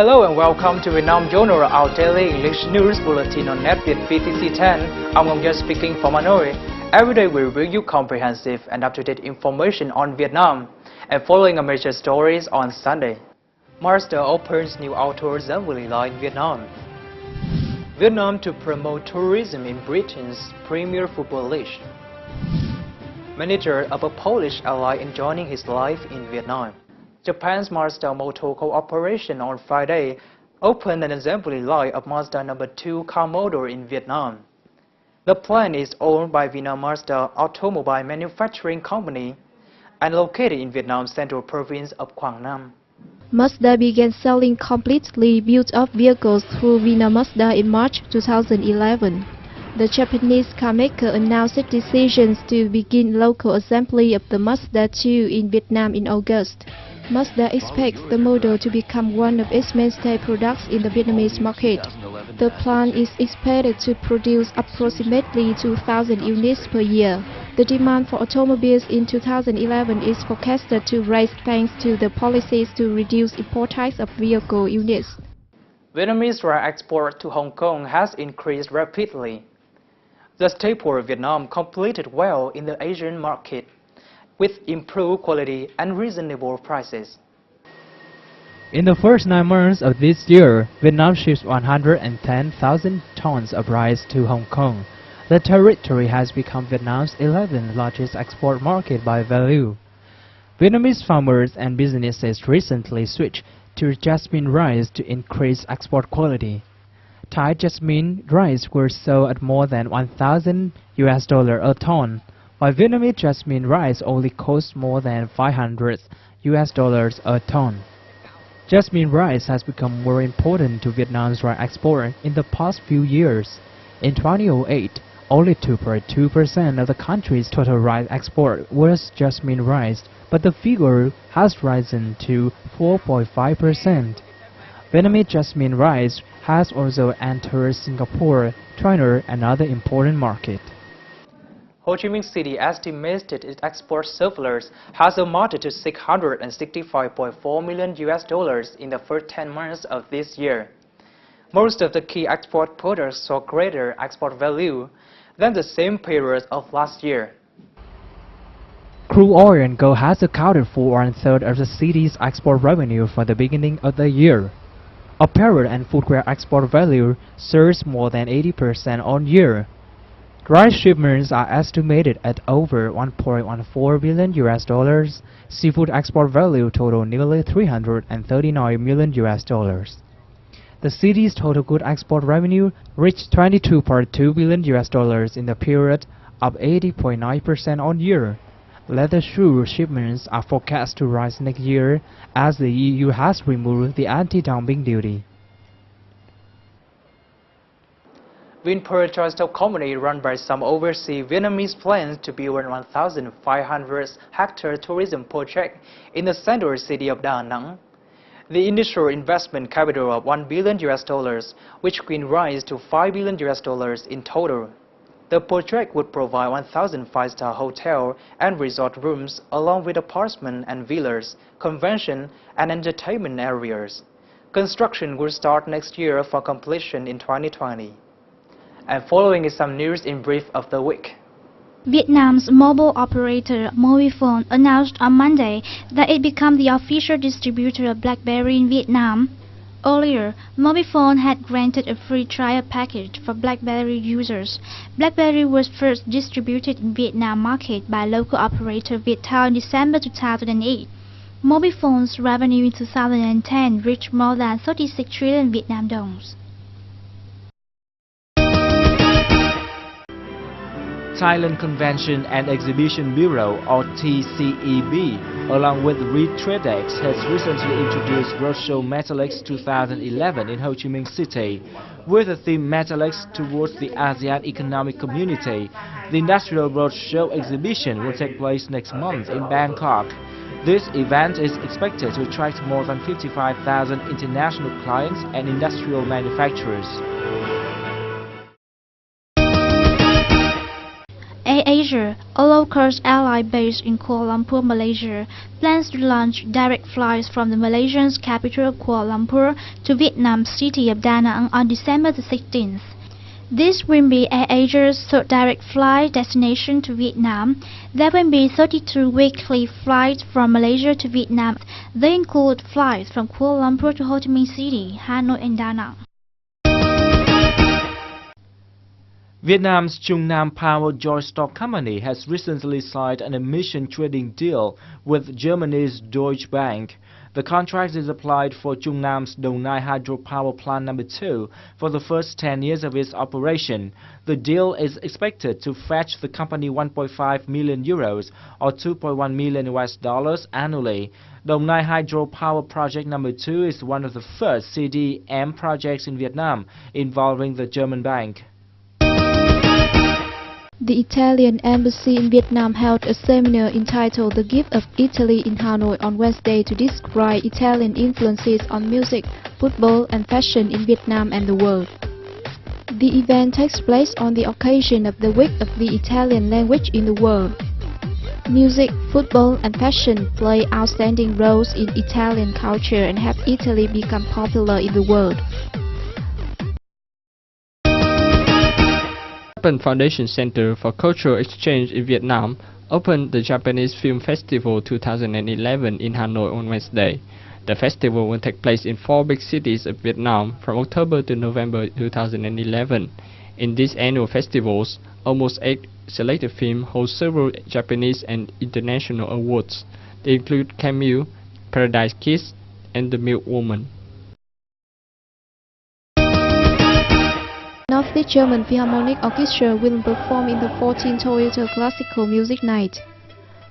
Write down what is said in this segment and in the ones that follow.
Hello and welcome to Vietnam Journal, our daily English news bulletin on NetViet VTC 10. I'm Ngọc Nhân speaking from Hanoi. Every day we bring you comprehensive and up-to-date information on Vietnam. And following our major stories on Sunday. Mazda opens new outdoor assembly line in Vietnam. Vietnam to promote tourism in Britain's Premier Football League. Manager of a Polish ally enjoying his life in Vietnam. Japan's Mazda Motor Corporation on Friday opened an assembly line of Mazda No. 2 car model in Vietnam. The plant is owned by Vietnam Mazda Automobile Manufacturing Company and located in Vietnam's central province of Quảng Nam. Mazda began selling completely built-up vehicles through Vietnam Mazda in March 2011. The Japanese carmaker announced its decisions to begin local assembly of the Mazda 2 in Vietnam in August. Mazda expects the model to become one of its mainstay products in the Vietnamese market. The plant is expected to produce approximately 2,000 units per year. The demand for automobiles in 2011 is forecasted to rise thanks to the policies to reduce import tax of vehicle units. Vietnamese rice export to Hong Kong has increased rapidly. The staple of Vietnam completed well in the Asian market, with improved quality and reasonable prices. In the first 9 months of this year, Vietnam ships 110,000 tons of rice to Hong Kong. The territory has become Vietnam's 11th largest export market by value. Vietnamese farmers and businesses recently switched to jasmine rice to increase export quality. Thai jasmine rice were sold at more than $1,000 a ton, while Vietnamese jasmine rice only costs more than $500 a ton. Jasmine rice has become more important to Vietnam's rice export in the past few years. In 2008, only 2.2% of the country's total rice export was jasmine rice, but the figure has risen to 4.5%. Vietnamese jasmine rice has also entered Singapore, China, and other important markets. Ho Chi Minh City estimated its export surplus has amounted to $665.4 million in the first 10 months of this year. Most of the key export products saw greater export value than the same period of last year. Crude oil and gold has accounted for 1/3 of the city's export revenue from the beginning of the year. Apparel and footwear export value surged more than 80% on year. Rice shipments are estimated at over $1.14 billion. Seafood export value totaled nearly $339 million. The city's total goods export revenue reached $22.2 billion in the period, up 80.9% on year. Leather shoe shipments are forecast to rise next year as the EU has removed the anti-dumping duty. Vinpearl Joint Company, run by some overseas Vietnamese, plans to build a 1,500-hectare tourism project in the central city of Da Nang. The initial investment capital of $1 billion, which could rise to $5 billion in total. The project would provide 1,000 five-star hotel and resort rooms, along with apartments and villas, convention and entertainment areas. Construction will start next year for completion in 2020. And following is some news in brief of the week. Vietnam's mobile operator Mobifone announced on Monday that it became the official distributor of BlackBerry in Vietnam. Earlier, Mobifone had granted a free trial package for BlackBerry users. BlackBerry was first distributed in Vietnam market by local operator Viettel in December 2008. Mobifone's revenue in 2010 reached more than 36 trillion Vietnam dongs. Thailand Convention and Exhibition Bureau, or TCEB, along with ReTradex, has recently introduced Roadshow Metalix 2011 in Ho Chi Minh City. With the theme Metalix towards the ASEAN Economic Community, the Industrial Roadshow exhibition will take place next month in Bangkok. This event is expected to attract more than 55,000 international clients and industrial manufacturers. AirAsia, a low-cost airline based in Kuala Lumpur, Malaysia, plans to launch direct flights from the Malaysian capital Kuala Lumpur to Vietnam's city of Da Nang on December the 16th. This will be AirAsia's third direct flight destination to Vietnam. There will be 32 weekly flights from Malaysia to Vietnam. They include flights from Kuala Lumpur to Ho Chi Minh City, Hanoi and Da Nang. Vietnam's Trung Nam Power Joint Stock Company has recently signed an emission trading deal with Germany's Deutsche Bank. The contract is applied for Trung Nam's Dong Nai Hydropower Plant No. 2 for the first 10 years of its operation. The deal is expected to fetch the company 1.5 million euros or $2.1 million annually. Dong Nai Hydropower Project No. 2 is one of the first CDM projects in Vietnam involving the German bank. The Italian Embassy in Vietnam held a seminar entitled The Gift of Italy in Hanoi on Wednesday to describe Italian influences on music, football and fashion in Vietnam and the world. The event takes place on the occasion of the Week of the Italian Language in the world. Music, football and fashion play outstanding roles in Italian culture and have Italy become popular in the world. Japan Foundation Center for Cultural Exchange in Vietnam opened the Japanese Film Festival 2011 in Hanoi on Wednesday. The festival will take place in 4 big cities of Vietnam from October to November 2011. In these annual festivals, almost 8 selected films hold several Japanese and international awards. They include Camille, Paradise Kiss, and The Milk Woman. North German Philharmonic Orchestra will perform in the 14th Toyota Classical Music Night.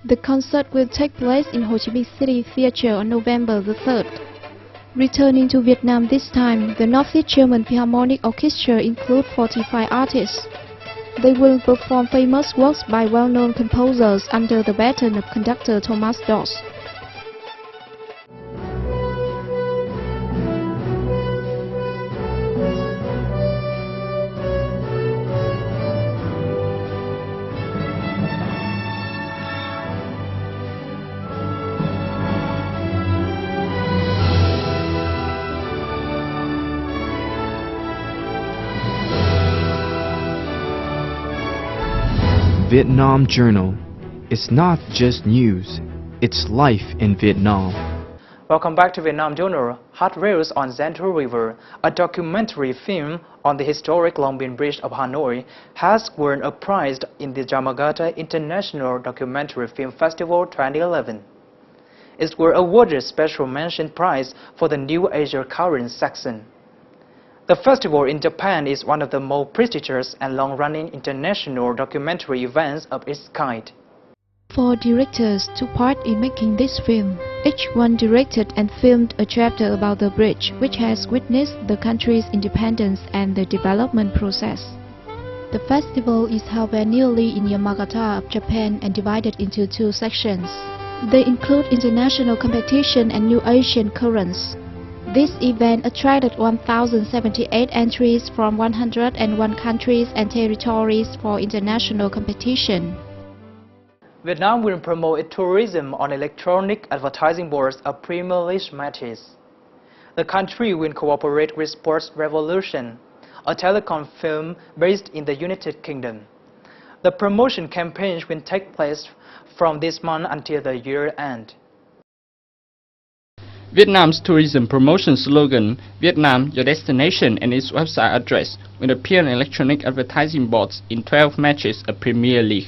The concert will take place in Ho Chi Minh City Theatre on November the 3rd. Returning to Vietnam this time, the North German Philharmonic Orchestra includes 45 artists. They will perform famous works by well-known composers under the baton of conductor Thomas Doss. Vietnam Journal. It's not just news, it's life in Vietnam. Welcome back to Vietnam Journal. Hot Rails on Zantu River, a documentary film on the historic Long Binh Bridge of Hanoi, has won a prize in the Yamagata International Documentary Film Festival 2011. It was awarded a special mention prize for the New Asia Current section. The festival in Japan is one of the most prestigious and long-running international documentary events of its kind. 4 directors took part in making this film. Each one directed and filmed a chapter about the bridge, which has witnessed the country's independence and the development process. The festival is held annually in Yamagata of Japan and divided into 2 sections. They include international competition and New Asian currents. This event attracted 1,078 entries from 101 countries and territories for international competition. Vietnam will promote its tourism on electronic advertising boards of Premier League matches. The country will cooperate with Sports Revolution, a telecom film based in the United Kingdom. The promotion campaign will take place from this month until the year end. Vietnam's tourism promotion slogan, Vietnam, Your Destination, and its website address will appear on electronic advertising boards in 12 matches of Premier League.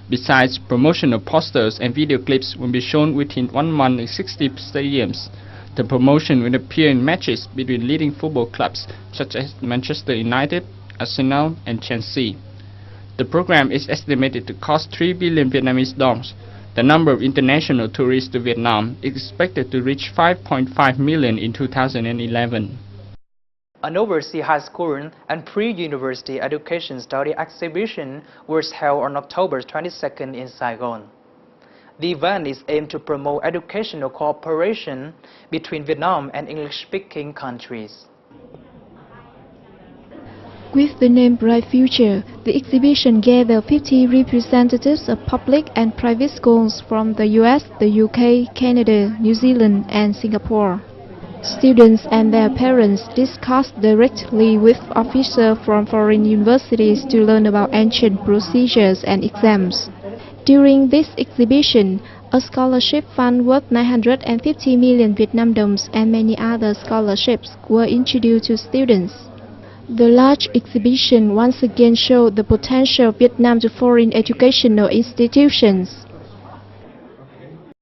Besides, promotional posters and video clips will be shown within 1 month in 60 stadiums. The promotion will appear in matches between leading football clubs such as Manchester United, Arsenal, and Chelsea. The program is estimated to cost 3 billion Vietnamese đồng. The number of international tourists to Vietnam is expected to reach 5.5 million in 2011. An overseas high school and pre-university education study exhibition was held on October 22nd in Saigon. The event is aimed to promote educational cooperation between Vietnam and English-speaking countries. With the name Bright Future, the The exhibition gathered 50 representatives of public and private schools from the US, the UK, Canada, New Zealand, and Singapore. Students and their parents discussed directly with officers from foreign universities to learn about ancient procedures and exams. During this exhibition, a scholarship fund worth 950 million Vietnam đồng and many other scholarships were introduced to students. The large exhibition once again showed the potential of Vietnam to foreign educational institutions.